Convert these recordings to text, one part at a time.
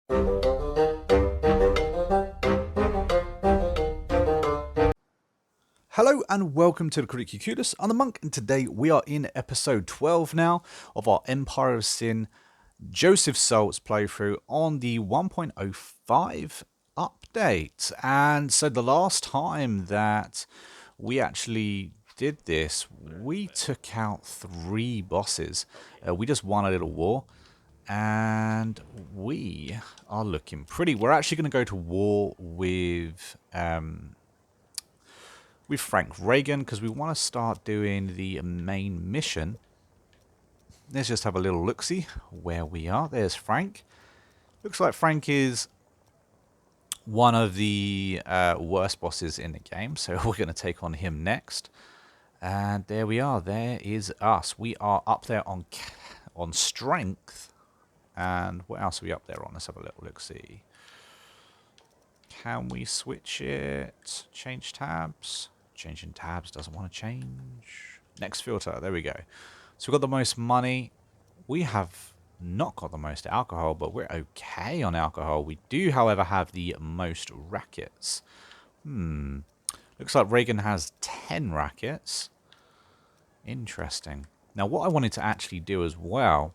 Hello and welcome to the Critically Clueless. I'm the Monk, and today we are in episode 12 now of our Empire of Sin Joseph Saltis playthrough on the 1.05 update. And so the last time that we actually did this, we took out 3 bosses. We just won a little war, and we are looking pretty. We're actually going to go to war with Frank Reagan because we want to start doing the main mission. Let's just have a little look-see where we are. There's Frank. Looks like Frank is one of the worst bosses in the game, so we're going to take on him next. And there we are. There is us. We are up there on strength. And what else are we up there on? Let's have a little look-see. Can we switch it? Change tabs? Changing tabs doesn't want to change. Next filter. There we go. So we've got the most money. We have not got the most alcohol, but we're okay on alcohol. We do, however, have the most rackets. Looks like Reagan has 10 rackets. Interesting. Now, what I wanted to actually do as well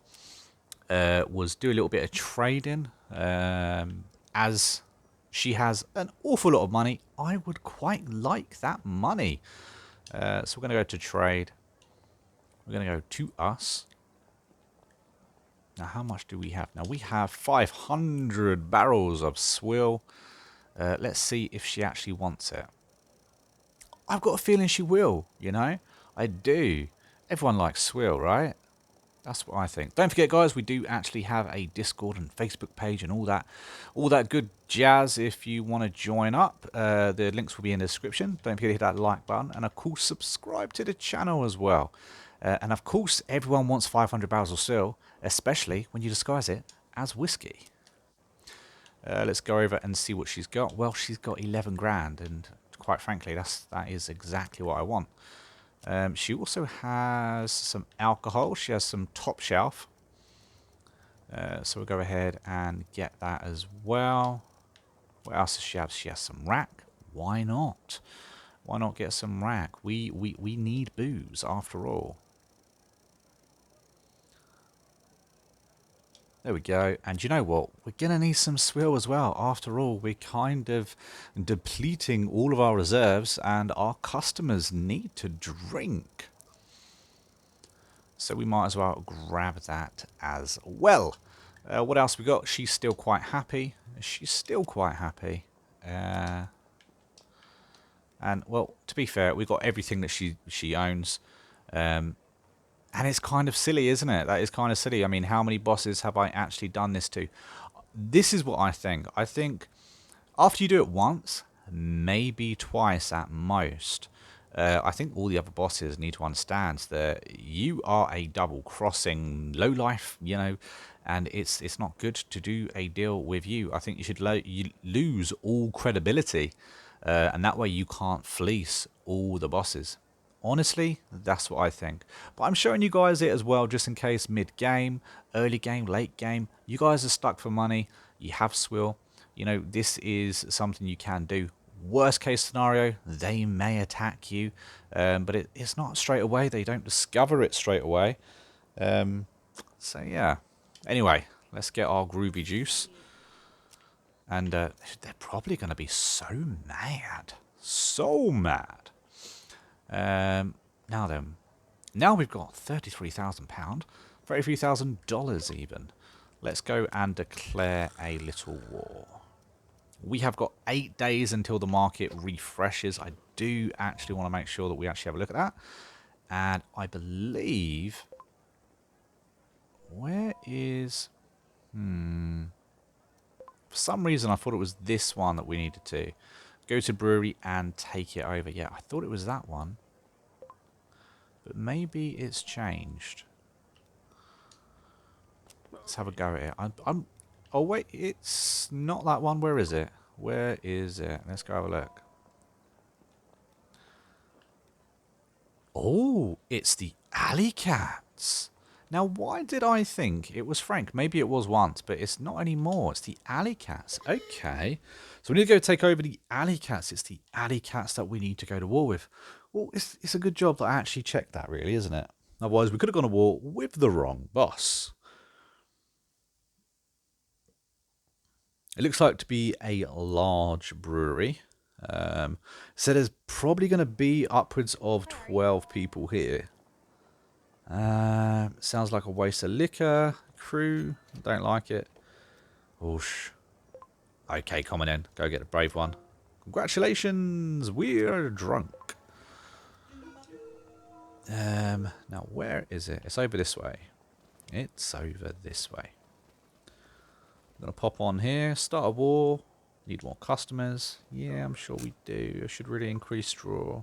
was do a little bit of trading. As she has an awful lot of money, I would quite like that money. So we're going to go to trade. We're going to go to us. Now, how much do we have? Now, we have 500 barrels of swill. Let's see if she actually wants it. I've got a feeling she will, you know. I do. Everyone likes swill, right? That's what I think. Don't forget, guys, we do actually have a Discord and Facebook page and all that good jazz. If you want to join up, the links will be in the description. Don't forget to hit that like button, and of course, subscribe to the channel as well. And of course, everyone wants 500 barrels of swill, especially when you disguise it as whiskey. Let's go over and see what she's got. Well, she's got 11 grand, and quite frankly, that is exactly what I want. She also has some alcohol. She has some top shelf. So we'll go ahead and get that as well. What else does she have? She has some rack. Why not? Why not get some rack? We need booze after all. There we go. And you know what? We're going to need some swill as well. After all, we're kind of depleting all of our reserves, and our customers need to drink. So we might as well grab that as well. What else we got? She's still quite happy. She's still quite happy. And, well, to be fair, we've got everything that she owns. And it's kind of silly, isn't it? That is kind of silly. I mean, how many bosses have I actually done this to? This is what I think. I think after you do it once, maybe twice at most, I think all the other bosses need to understand that you are a double-crossing lowlife, you know, and it's not good to do a deal with you. I think you should lose all credibility, and that way you can't fleece all the bosses. Honestly, that's what I think. But I'm showing you guys it as well, just in case mid-game, early game, late game, you guys are stuck for money, you have swill, you know, this is something you can do. Worst case scenario, they may attack you, but it's not straight away. They don't discover it straight away. So, yeah. Anyway, let's get our groovy juice. And they're probably going to be so mad. So mad. Now then, now we've got £33,000, $33,000 even. Let's go and declare a little war. We have got 8 days until the market refreshes. I do actually want to make sure that we actually have a look at that. And I believe, where is, for some reason I thought it was this one that we needed to go to brewery and take it over. Yeah, I thought it was that one. But maybe it's changed. Let's have a go at it. Oh, wait, it's not that one. Where is it? Where is it? Let's go have a look. Oh, it's the alley cats. Now, why did I think it was Frank? Maybe it was once, but it's not anymore. It's the alley cats. Okay. So we need to go take over the alley cats. It's the alley cats that we need to go to war with. Well, it's a good job that I actually checked that, really, isn't it? Otherwise, we could have gone to war with the wrong boss. It looks like to be a large brewery. So there's probably going to be upwards of 12 people here. Sounds like a waste of liquor. Crew, don't like it. Oosh. Okay, coming in. Go get a brave one. Congratulations, we're drunk. Now where is it? It's over this way. It's over this way. I'm gonna pop on here. Start a war. Need more customers. Yeah, I'm sure we do. I should really increase draw.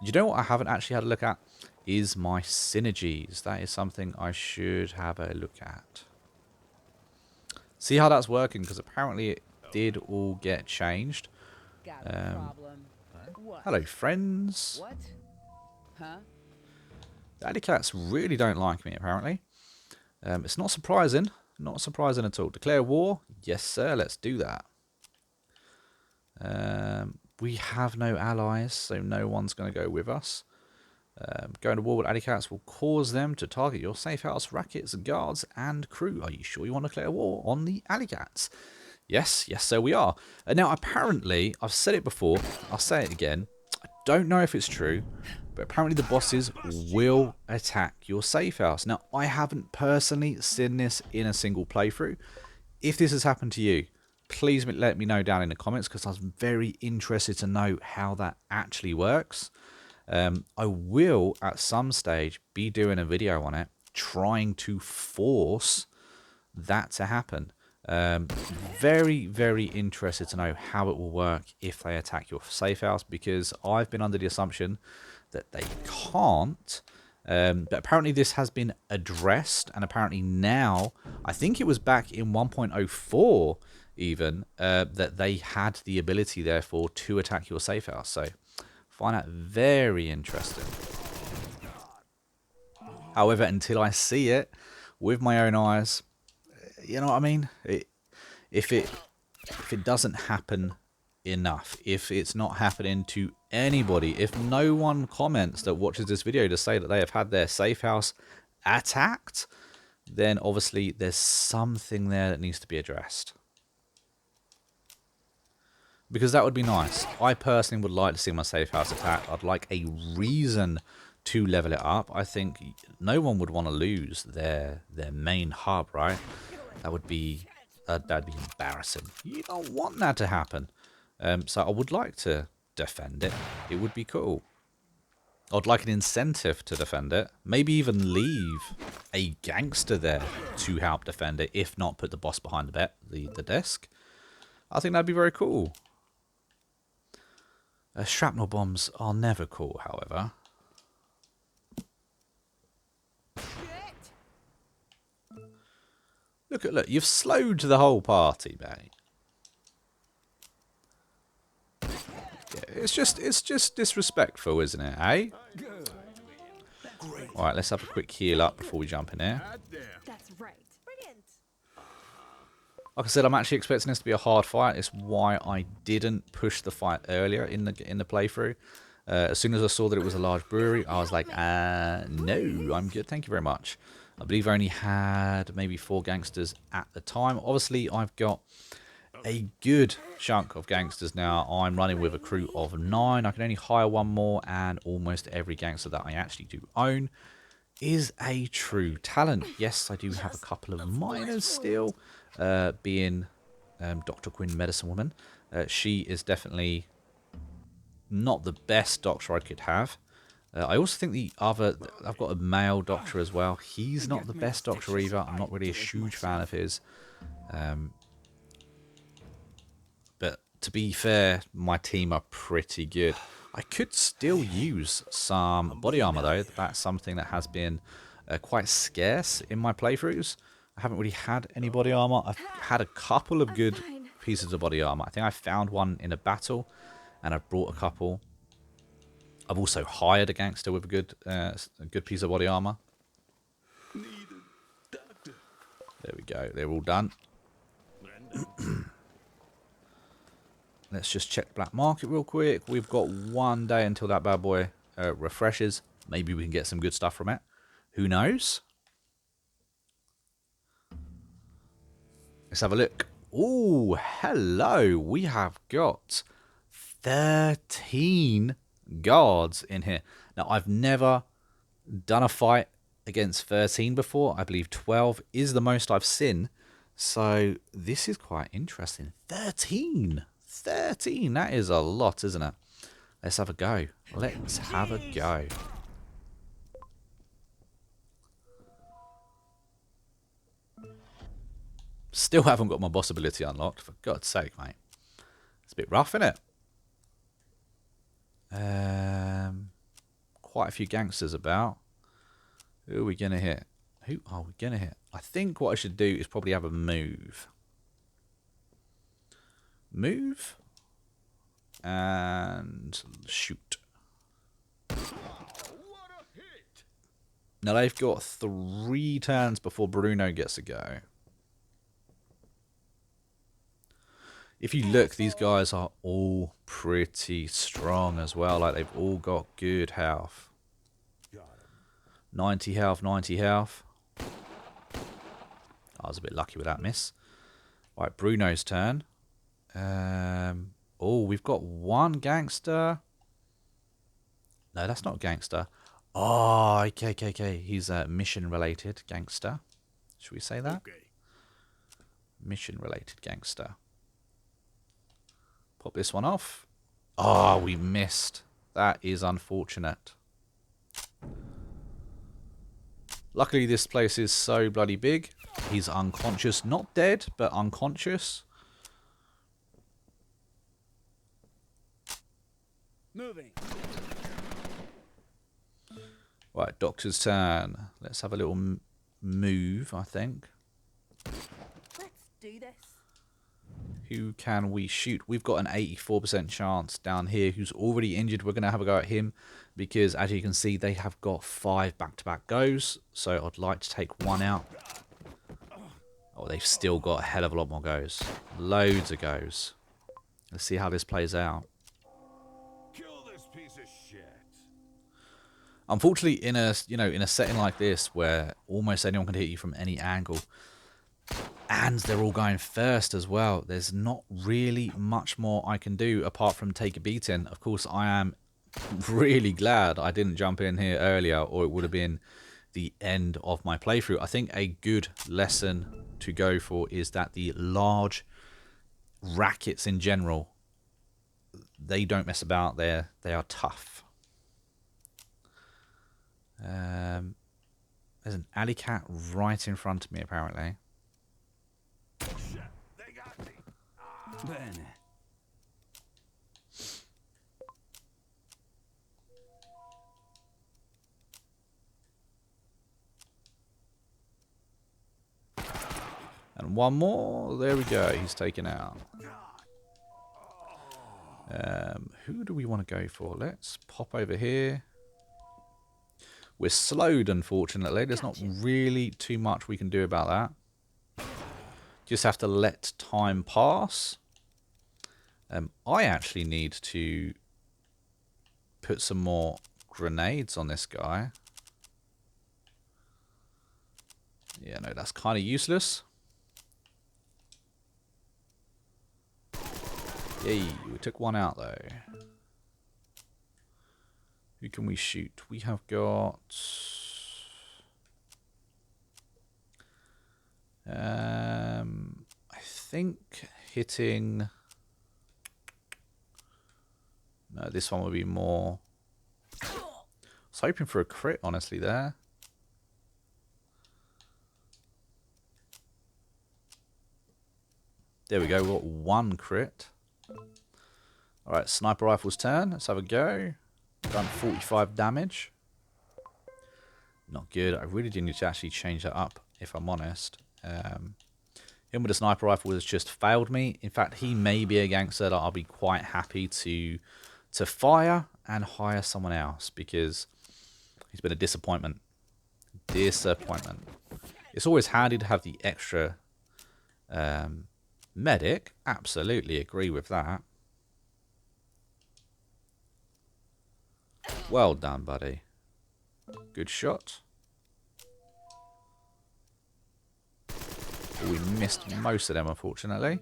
You know what I haven't actually had a look at? Is my synergies. That is something I should have a look at. See how that's working, because apparently it did all get changed. Hello, friends. What? Huh? The alley cats really don't like me, apparently. It's not surprising. Not surprising at all. Declare war? Yes, sir. Let's do that. We have no allies, so no one's going to go with us. Going to war with alley cats will cause them to target your safe house, rackets, guards, and crew. Are you sure you want to declare war on the alley cats? Yes, yes, so we are. Now, apparently, I've said it before. I'll say it again. I don't know if it's true, but apparently the bosses will attack your safe house. Now, I haven't personally seen this in a single playthrough. If this has happened to you, please let me know down in the comments, because I was very interested to know how that actually works. I will, at some stage, be doing a video on it, trying to force that to happen. Very, very interested to know how it will work if they attack your safe house, because I've been under the assumption that they can't. But apparently this has been addressed, and apparently now, I think it was back in 1.04 even, that they had the ability, therefore, to attack your safe house. So, find that very interesting. However, until I see it with my own eyes, you know what I mean? If it doesn't happen enough, if it's not happening to anybody, if no one comments that watches this video to say that they have had their safe house attacked, then obviously there's something there that needs to be addressed. Because that would be nice. I personally would like to see my safe house attacked. I'd like a reason to level it up. I think no one would want to lose their main hub, right? That would be that'd be embarrassing. You don't want that to happen. So I would like to defend it. It would be cool. I'd like an incentive to defend it. Maybe even leave a gangster there to help defend it, if not put the boss behind the desk. I think that'd be very cool. Shrapnel bombs are never cool, however. Look, you've slowed the whole party, mate. Yeah, it's just disrespectful, isn't it, eh? Alright, let's have a quick heal up before we jump in here. That's right. Brilliant. Like I said, I'm actually expecting this to be a hard fight. It's why I didn't push the fight earlier in the playthrough. As soon as I saw that it was a large brewery, I was like, no, I'm good, thank you very much. I believe I only had maybe 4 gangsters at the time. Obviously, I've got a good chunk of gangsters now. I'm running with a crew of 9. I can only hire 1 more, and almost every gangster that I actually do own is a true talent. Yes, I do have a couple of minors still, being Dr. Quinn, Medicine Woman. She is definitely not the best doctor I could have. I also think I've got a male doctor as well. He's not the best doctor either. I'm not really a huge fan of his. But to be fair, my team are pretty good. I could still use some body armor though. That's something that has been quite scarce in my playthroughs. I haven't really had any body armor. I've had a couple of good pieces of body armor. I think I found one in a battle, and I've brought a couple. I've also hired a gangster with a good piece of body armor. There we go. They're all done. Let's just check black market real quick. We've got 1 day until that bad boy refreshes. Maybe we can get some good stuff from it. Who knows? Let's have a look. Oh, hello. We have got 13 guards in here. Now, I've never done a fight against 13 before. I believe 12 is the most I've seen. So this is quite interesting. 13. 13. That is a lot, isn't it? Let's have a go. Let's have a go. Still haven't got my boss ability unlocked, for God's sake, mate. It's a bit rough, isn't it? Quite a few gangsters about. Who are we going to hit? Who are we going to hit? I think what I should do is probably have a move. Move. And shoot. Now they've got 3 turns before Bruno gets a go. If you look, these guys are all pretty strong as well. Like, they've all got good health. 90 health, 90 health. I was a bit lucky with that miss. Right, Bruno's turn. Oh, we've got 1 gangster. No, that's not a gangster. Oh, okay. He's a mission-related gangster. Should we say that? Okay. Mission-related gangster. Pop this one off. Oh, we missed. That is unfortunate. Luckily, this place is so bloody big. He's unconscious. Not dead, but unconscious. Moving. Right, Doctor's turn. Let's have a little move, I think. Let's do this. Who can we shoot? We've got an 84% chance down here. Who's already injured? We're going to have a go at him because, as you can see, they have got 5 back-to-back goes. So I'd like to take 1 out. Oh, they've still got a hell of a lot more goes. Loads of goes. Let's see how this plays out. Kill this piece of shit. Unfortunately, in a setting like this where almost anyone can hit you from any angle, and they're all going first as well, there's not really much more I can do apart from take a beating. Of course, I am really glad I didn't jump in here earlier, or it would have been the end of my playthrough. I think a good lesson to go for is that the large rackets in general, they don't mess about. They are tough. There's an alley cat right in front of me, apparently. Shit, they got me. Bene. And 1 more. There we go. He's taken out. Who do we want to go for? Let's pop over here. We're slowed, unfortunately. There's not really too much we can do about that. Just have to let time pass. I actually need to put some more grenades on this guy. Yeah, no, that's kind of useless. Yay, we took 1 out, though. Who can we shoot? We have got... I think hitting... No, this one would be more... I was hoping for a crit, honestly, there. There we go, we got 1 crit. Alright, sniper rifle's turn. Let's have a go. Done 45 damage. Not good. I really do need to actually change that up, if I'm honest. Him with a sniper rifle has just failed me. In fact, he may be a gangster that I'll be quite happy to fire and hire someone else, because he's been a disappointment. Disappointment. It's always handy to have the extra medic. Absolutely agree with that. Well done, buddy. Good shot. We missed most of them, unfortunately.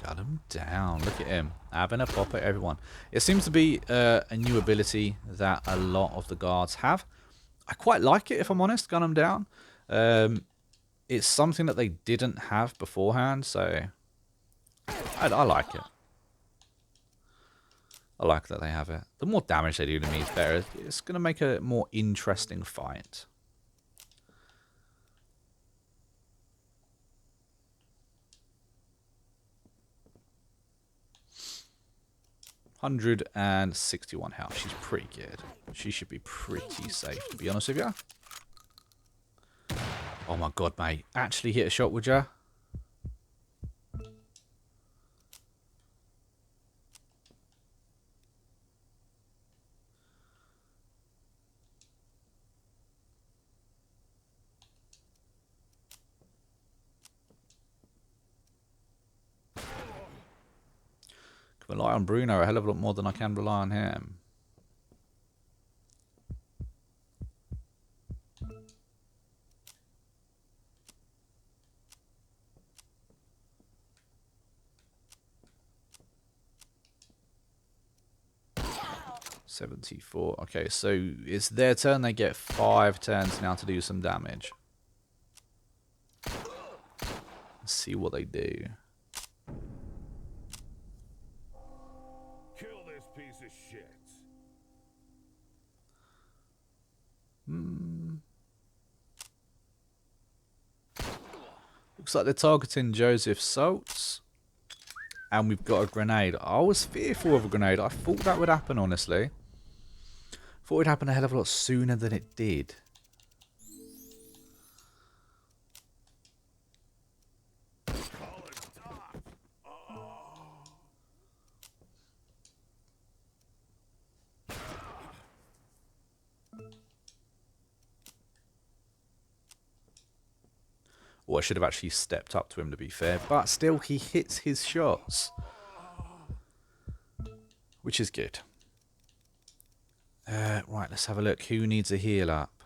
Got him down. Look at him. Having a pop at everyone. It seems to be a new ability that a lot of the guards have. I quite like it, if I'm honest, gun them down. It's something that they didn't have beforehand, so I like it. I like that they have it. The more damage they do to me is better. It's going to make a more interesting fight. $161 health. She's pretty good. She should be pretty safe, to be honest with you. Oh my god, mate. Actually hit a shot, would ya? Can rely on Bruno a hell of a lot more than I can rely on him. $74. Okay, so it's their turn. They get 5 turns now to do some damage. Let's see what they do. Kill this piece of shit. Looks like they're targeting Joseph Saltis. And we've got a grenade. I was fearful of a grenade. I thought that would happen, honestly. Thought it would happen a hell of a lot sooner than it did. Or I should have actually stepped up to him, to be fair. But still, he hits his shots. Which is good. Right, let's have a look. Who needs a heal up?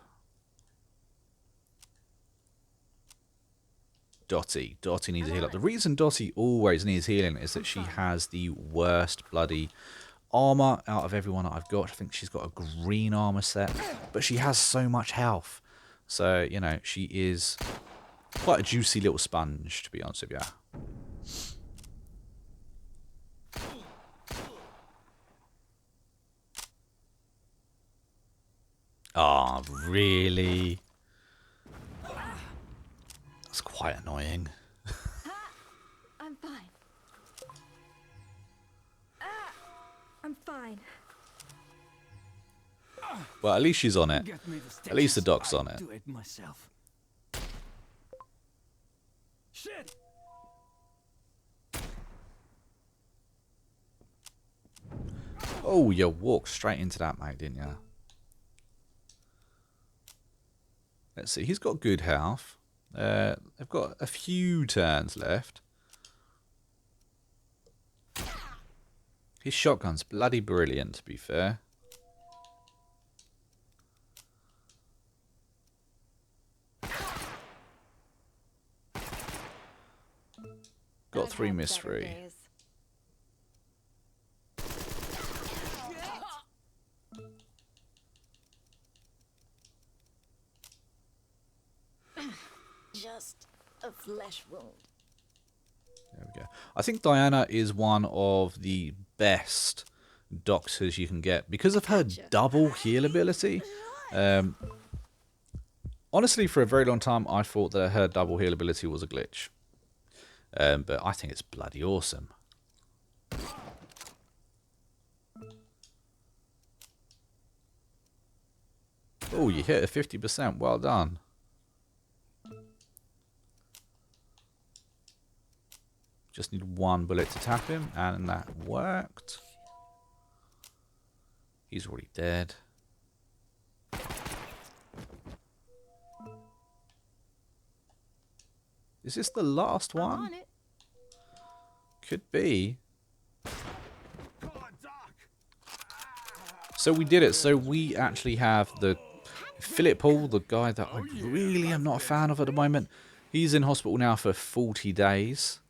Dottie. Dottie needs a heal up. The reason Dottie always needs healing is that she has the worst bloody armor out of everyone that I've got. I think she's got a green armor set. But she has so much health. So, you know, she is quite a juicy little sponge, to be honest with you. Oh, really? That's quite annoying. I'm fine. I'm fine. Well, at least she's on it. Get me the At least the stitches. doc's I'll on it. do it myself. Shit! Oh, you walked straight into that, mate, didn't you? Let's see. He's got good health. They've got a few turns left. His shotgun's bloody brilliant, to be fair. Got 3, missed 3. Just a flesh wound. There we go. I think Diana is one of the best doctors you can get because of her double heal ability. Honestly, for a very long time, I thought that her double heal ability was a glitch. But I think it's bloody awesome. Oh, you hit a 50%. Well done. Just need one bullet to tap him, and that worked. He's already dead. Is this the last I'm one? on it. Could be. Come on, Doc. So we did it. So we actually have the Philip Paul, the guy that I really am not a fan of at the moment. He's in hospital now for 40 days.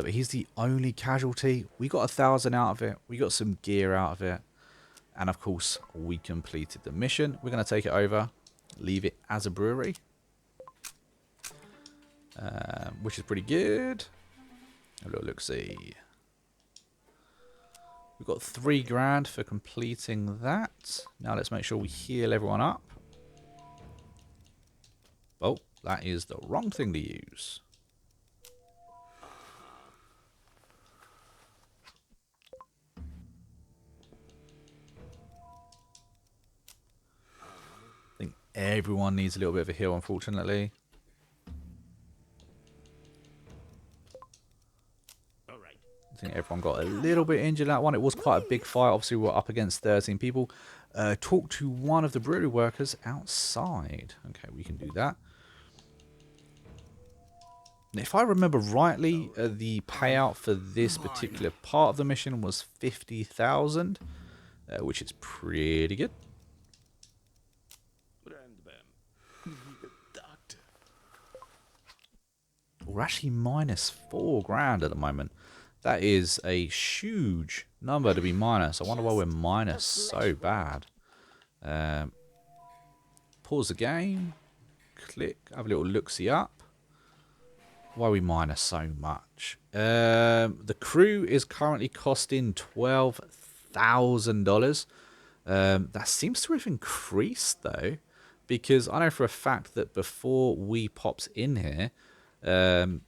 He's the only casualty. We got 1,000 out of it. We got some gear out of it. And of course, we completed the mission. We're going to take it over, leave it as a brewery, which is pretty good. A little look-see. We've got 3 grand for completing that. Now let's make sure we heal everyone up. Oh, that is the wrong thing to use. I think everyone needs a little bit of a heal, unfortunately. All right. I think everyone got a little bit injured that one. It was quite a big fight. Obviously, we were up against 13 people. Talk to one of the brewery workers outside. Okay, we can do that. If I remember rightly, the payout for this particular part of the mission was 50,000, which is pretty good. Doctor. We're actually minus 4 grand at the moment. That is a huge number to be minus. I wonder why we're minus so bad. Pause the game. Click. Have a little look-see up. Why are we minus so much? The crew is currently costing $12,000. That seems to have increased though, because I know for a fact that before we popped in here, the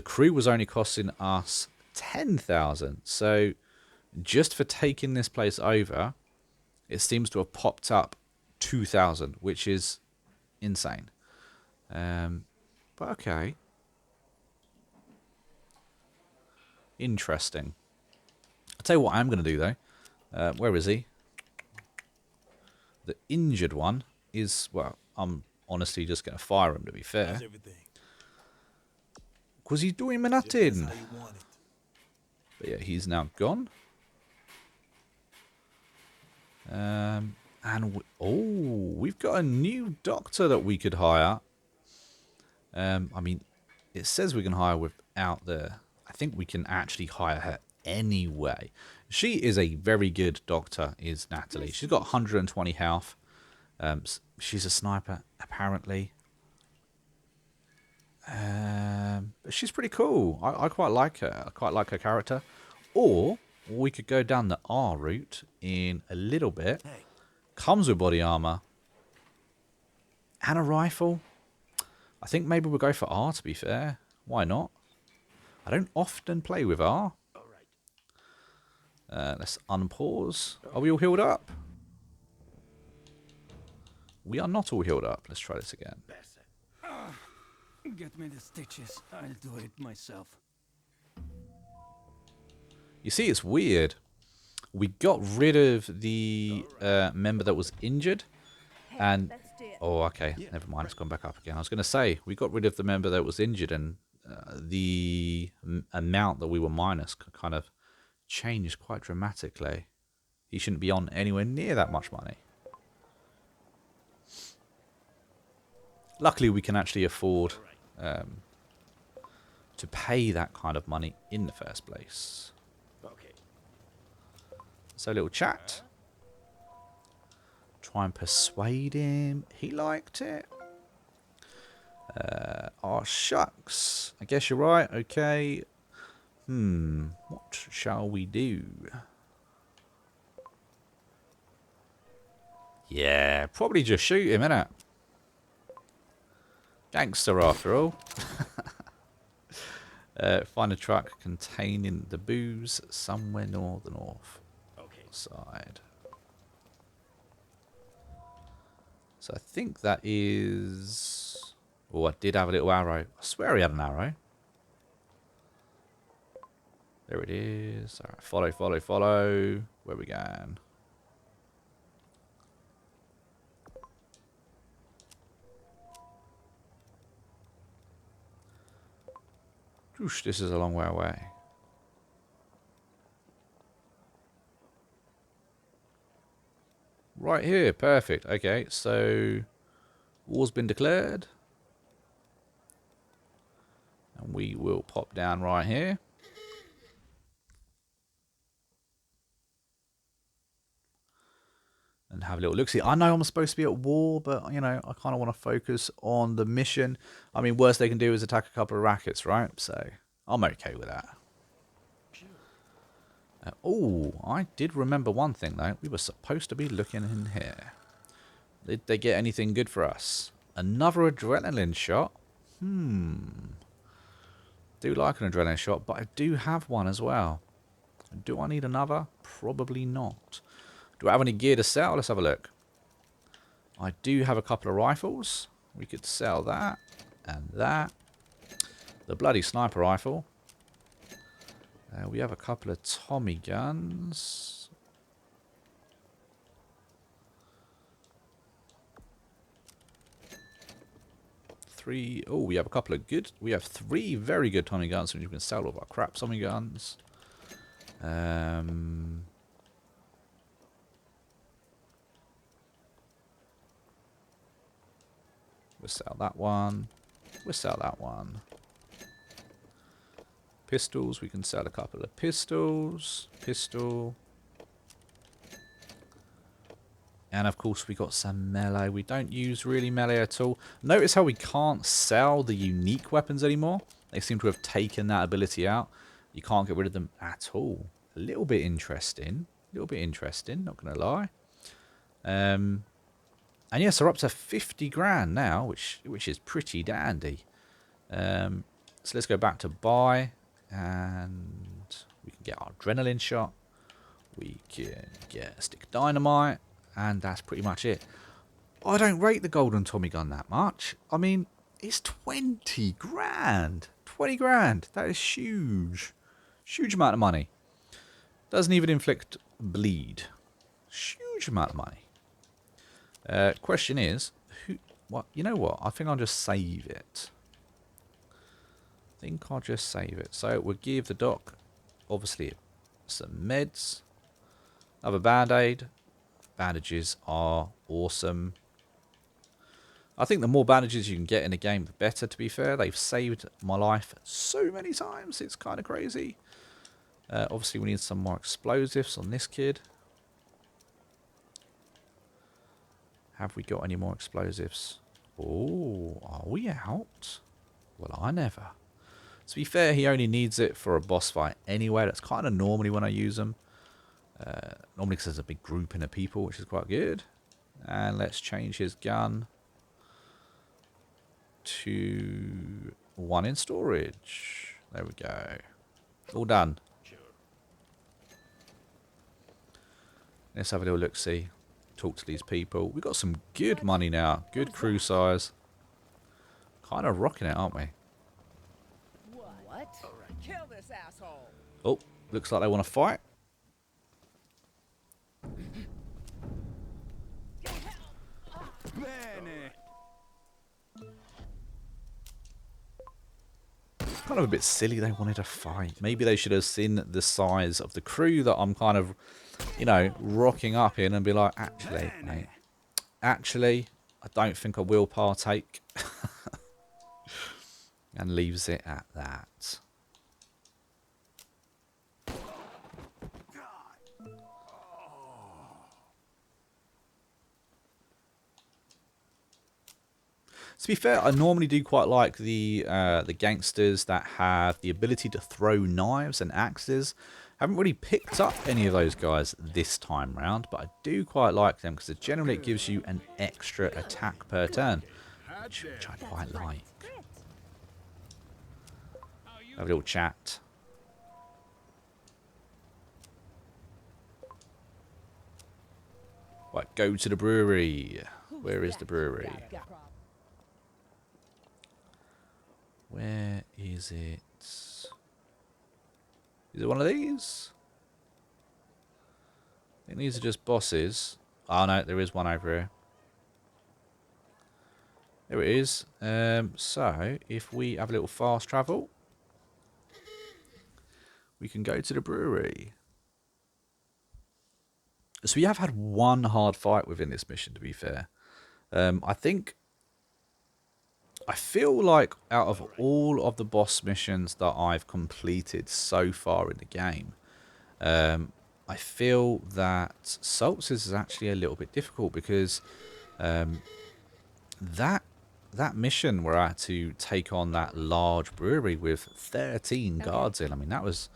crew was only costing us 10,000. So just for taking this place over, it seems to have popped up 2,000, which is insane. But okay. Interesting. I'll tell you what I'm going to do, though. Where is he? The injured one is... Well, I'm honestly just going to fire him, to be fair. How's everything? Because he's doing me That's nothing. how you want it. But yeah, he's now gone. We've got a new doctor that we could hire. I mean, it says we can hire without the... I think we can actually hire her anyway. She is a very good doctor, is Natalie. She's got 120 health. She's a sniper, apparently. But she's pretty cool. I quite like her. I quite like her character. Or we could go down the R route in a little bit. Hey. Comes with body armor. And a rifle. I think maybe we'll go for R, to be fair. Why not? I don't often play with R. All right. Let's unpause. Are we all healed up? We are not all healed up. Let's try this again. That's it. Get me the stitches. I'll do it myself. You see, it's weird. We got rid of the member that was injured. And... Let's do it. Oh, okay. Never mind. It's gone back up again. I was going to say, we got rid of the member that was injured, and the amount that we were minus kind of changed quite dramatically. He shouldn't be on anywhere near that much money. Luckily, we can actually afford to pay that kind of money in the first place. Okay. So, a little chat. Try and persuade him. He liked it. Oh, shucks. I guess you're right. Okay. What shall we do? Yeah, probably just shoot him, innit? Gangster, after all. Find a truck containing the booze somewhere near the north Okay. side. So I think that is... Oh, I did have a little arrow. I swear he had an arrow. There it is. All right, follow, follow, follow. Where we going? Whoosh, this is a long way away. Right here, perfect. Okay, so war's been declared. And we will pop down right here. And have a little look. See, I know I'm supposed to be at war, but, you know, I kind of want to focus on the mission. I mean, worst they can do is attack a couple of rackets, right? So, I'm okay with that. Oh, I did remember one thing, though. We were supposed to be looking in here. Did they get anything good for us? Another adrenaline shot? Do like an adrenaline shot, but I do have one as well. Do I need another? Probably not. Do I have any gear to sell? Let's have a look. I do have a couple of rifles. We could sell that and that. The bloody sniper rifle. We have a couple of Tommy guns. Three. Oh, we have a couple of good. We have 3 very good Tommy guns, and you can sell all of our crap Tommy guns. We'll sell that one. We'll sell that one. Pistols. We can sell a couple of pistols. Pistol. And of course we got some melee. We don't use really melee at all. Notice how we can't sell the unique weapons anymore. They seem to have taken that ability out. You can't get rid of them at all. A little bit interesting. A little bit interesting, not going to lie. And yes, they're up to 50 grand now, which is pretty dandy. So let's go back to buy. And we can get our adrenaline shot. We can get a stick of dynamite. And that's pretty much it. I don't rate the golden Tommy gun that much. I mean, it's 20 grand. 20 grand. That is huge. Huge amount of money. Doesn't even inflict bleed. Huge amount of money. Question is, what? You know what? I think I'll just save it. So we'll give the doc, obviously, some meds. Have a band-aid. Bandages are awesome. I think the more bandages you can get in a game, the better, to be fair. They've saved my life so many times. It's kind of crazy. Obviously, we need some more explosives on this kid. Have we got any more explosives? Oh, are we out? Well, I never. To be fair, he only needs it for a boss fight anyway. That's kind of normally when I use them. Normally because there's a big grouping of people, which is quite good. And let's change his gun to 1 in storage. There we go. All done. Sure. Let's have a little look-see. Talk to these people. We've got some good money now. Good crew size. Kind of rocking it, aren't we? What? All right. Kill this asshole. Oh, looks like they want to fight. Bene. Kind of a bit silly they wanted to fight. Maybe they should have seen the size of the crew that I'm kind of, you know, rocking up in and be like, actually, mate, actually, I don't think I will partake. And leaves it at that. To be fair, I normally do quite like the gangsters that have the ability to throw knives and axes. Haven't really picked up any of those guys this time round, but I do quite like them because generally it gives you an extra attack per turn, which I quite like. Have a little chat. Right, go to the brewery. Where is the brewery? Where is it? Is it one of these? I think these are just bosses. Oh no, there is one over here. There it is. So, if we have a little fast travel, we can go to the brewery. So we have had one hard fight within this mission, to be fair. I feel like out of all of the boss missions that I've completed so far in the game, I feel that Salts is actually a little bit difficult because that mission where I had to take on that large brewery with 13 guards in, I mean, that was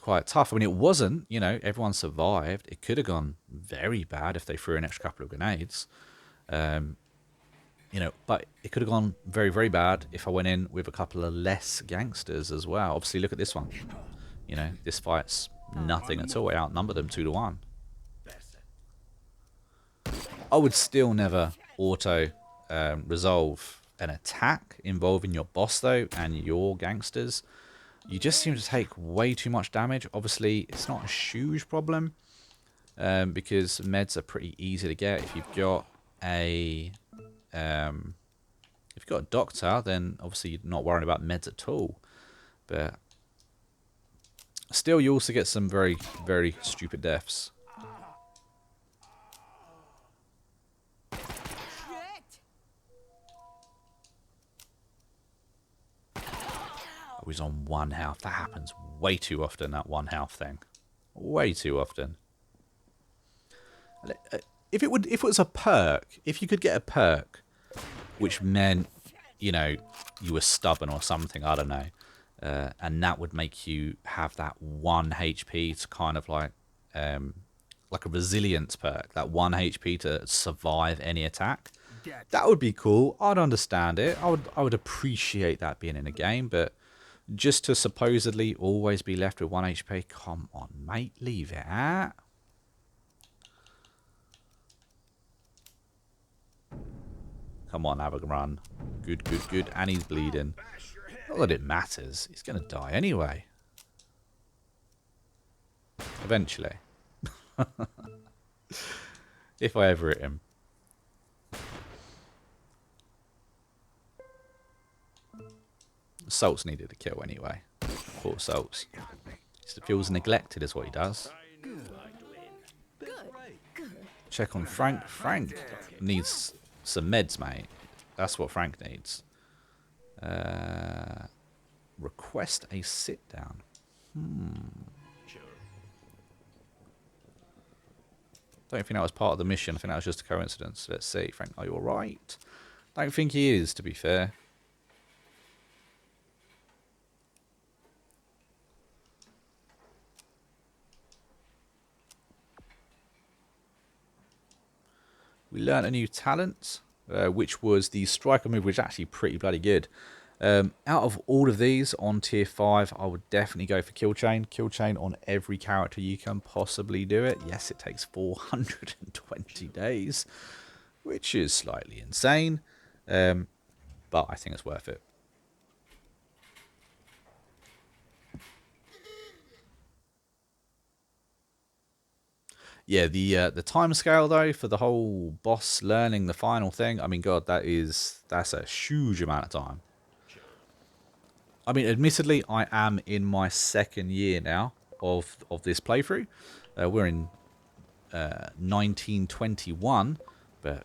quite tough. I mean, it wasn't, you know, everyone survived. It could have gone very bad if they threw an extra couple of grenades. You know, but it could have gone very, very bad if I went in with a couple of less gangsters as well. Obviously, look at this one. You know, this fight's nothing at all. I outnumbered them 2-1. I would still never auto resolve an attack involving your boss, though, and your gangsters. You just seem to take way too much damage. Obviously, it's not a huge problem because meds are pretty easy to get. If you've got a doctor, then obviously you're not worrying about meds at all. But still, you also get some very, very stupid deaths. Oh, he's on 1 health. That happens way too often, that 1 health thing. Way too often. If it was a perk, if you could get a perk which meant, you know, you were stubborn or something, I don't know, and that would make you have that 1 HP to kind of like a resilience perk, that 1 HP to survive any attack. That would be cool. I'd understand it. I would appreciate that being in a game, but just to supposedly always be left with 1 HP, come on, mate, leave it at. Come on, have a run. Good, good, good. And he's bleeding. Not that it matters. He's going to die anyway. Eventually. If I ever hit him. Salts needed a kill anyway. Poor Salts. He feels neglected is what he does. Check on Frank. Frank needs some meds, mate. That's what Frank needs. Request a sit down. Don't think that was part of the mission. I think that was just a coincidence. Let's see. Frank, are you alright? Don't think he is, to be fair. We learned a new talent, which was the striker move, which is actually pretty bloody good. Out of all of these on tier 5, I would definitely go for Kill Chain. Kill Chain on every character you can possibly do it. Yes, it takes 420 days, which is slightly insane, but I think it's worth it. Yeah, the time scale though for the whole boss learning the final thing, I mean, God, that's a huge amount of time. I mean, admittedly, I am in my 2nd year now of this playthrough. We're in 1921, but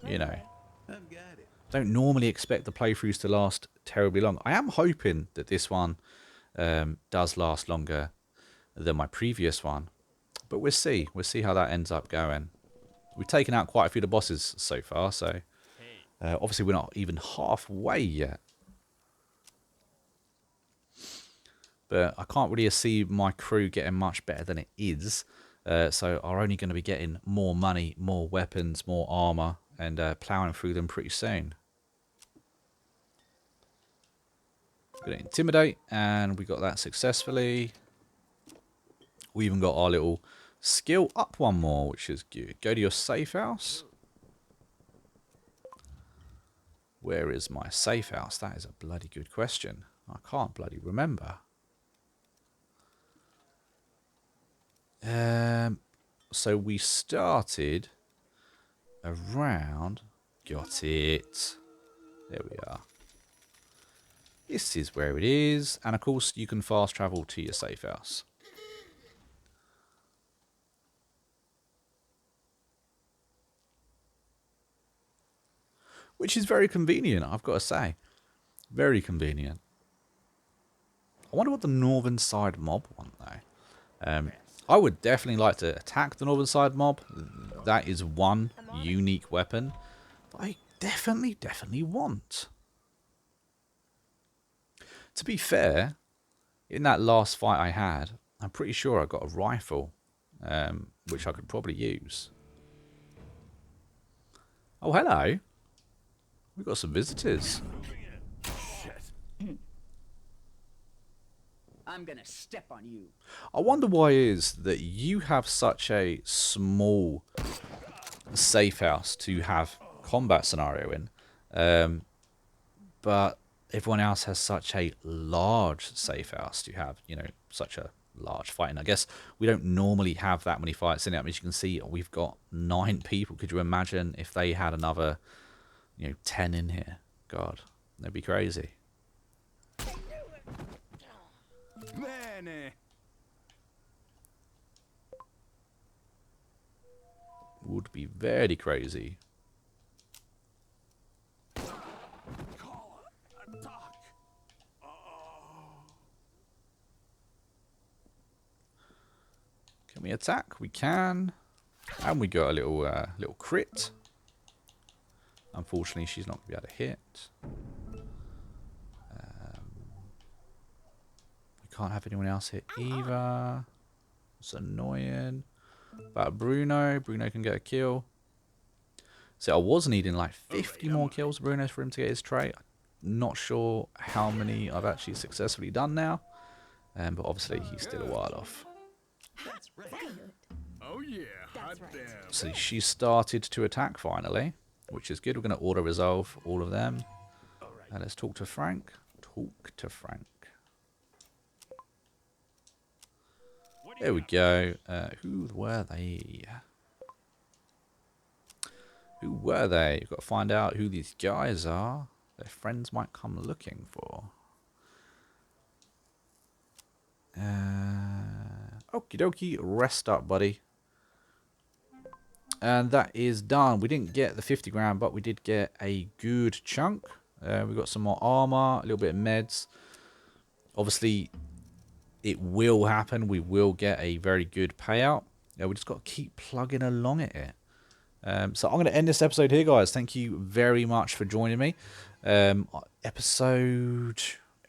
you know, don't normally expect the playthroughs to last terribly long. I am hoping that this one does last longer than my previous one. But we'll see. We'll see how that ends up going. We've taken out quite a few of the bosses so far, so obviously we're not even halfway yet. But I can't really see my crew getting much better than it is. So are only going to be getting more money, more weapons, more armor, and plowing through them pretty soon. Going to intimidate, and we got that successfully. We even got our little skill up one more, which is good. Go to your safe house. Where is my safe house? That is a bloody good question. I can't bloody remember. So we started around... Got it. There we are. This is where it is. And of course, you can fast travel to your safe house. Which is very convenient, I've got to say. Very convenient. I wonder what the northern side mob want, though. I would definitely like to attack the northern side mob. That is one unique weapon that I definitely want. To be fair, in that last fight I had, I'm pretty sure I got a rifle, which I could probably use. Oh, hello. We've got some visitors. I'm gonna step on you. I wonder why it is that you have such a small safe house to have combat scenario in, but everyone else has such a large safe house to have, you know, such a large fight. And I guess we don't normally have that many fights in it. I mean, as you can see, we've got 9 people. Could you imagine if they had another, 10 in here? God, that'd be crazy. Bene. Would be very crazy. Can we attack? We can. And we got a little crit. Unfortunately, she's not going to be able to hit. We can't have anyone else hit either. It's annoying. But Bruno can get a kill. So I was needing like 50 more kills, Bruno, for him to get his trait. Not sure how many I've actually successfully done now. But obviously, he's still a while off. That's right. Oh yeah, That's hot right. damn. So she started to attack finally, which is good. We're going to auto-resolve all of them. And let's talk to Frank. Talk to Frank. There we go. Who were they? Who were they? You've got to find out who these guys are. Their friends might come looking for. Okie dokie. Rest up, buddy. And that is done. We didn't get the 50 grand, but we did get a good chunk. We got some more armor, a little bit of meds. Obviously, it will happen. We will get a very good payout. We just got to keep plugging along at it. So I'm going to end this episode here, guys. Thank you very much for joining me. Episode...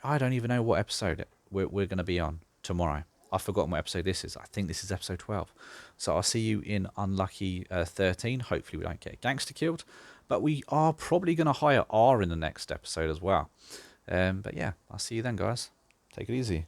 I don't even know what episode we're going to be on tomorrow. I've forgotten what episode this is. I think this is episode 12. So I'll see you in Unlucky 13. Hopefully we don't get a gangster killed. But we are probably going to hire R in the next episode as well. But yeah, I'll see you then, guys. Take it easy.